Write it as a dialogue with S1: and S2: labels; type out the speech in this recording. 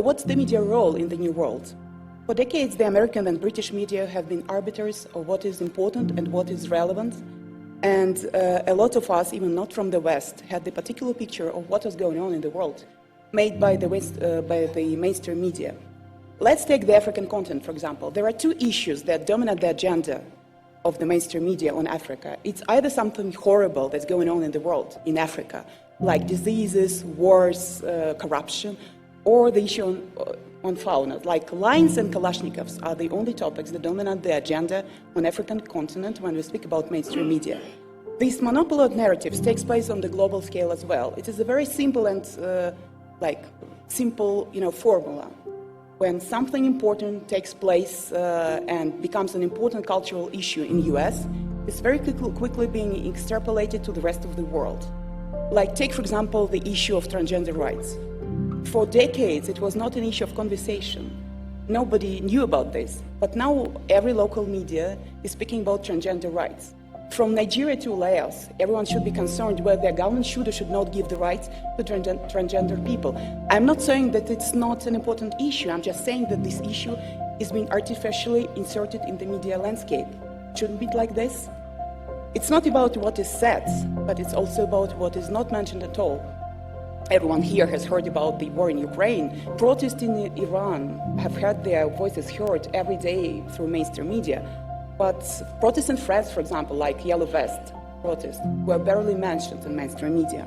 S1: What's the media role in the new world? For decades, the American and British media have been arbiters of what is important and what is relevant. And a lot of us, even not from the West, had the particular picture of what was going on in the world made by the mainstream media. Let's take the African continent, for example. There are two issues that dominate the agenda of the mainstream media on Africa. It's either something horrible that's going on in the world, in Africa, like diseases, wars, corruption, or the issue on fauna, like lions and Kalashnikovs are the only topics that dominate the agenda on African continent when we speak about mainstream media. This monopoly of narratives takes place on the global scale as well. It is a very simple and formula. When something important takes place and becomes an important cultural issue in the US, it's very quickly being extrapolated to the rest of the world. Like take, for example, the issue of transgender rights. For decades, it was not an issue of conversation. Nobody knew about this. But now every local media is speaking about transgender rights. From Nigeria to Laos, everyone should be concerned whether their government should or should not give the rights to transgender people. I'm not saying that it's not an important issue. I'm just saying that this issue is being artificially inserted in the media landscape. Shouldn't be like this. It's not about what is said, but it's also about what is not mentioned at all. Everyone here has heard about the war in Ukraine. Protests in Iran have had their voices heard every day through mainstream media. But protests in France, for example, like Yellow Vest protests, were barely mentioned in mainstream media.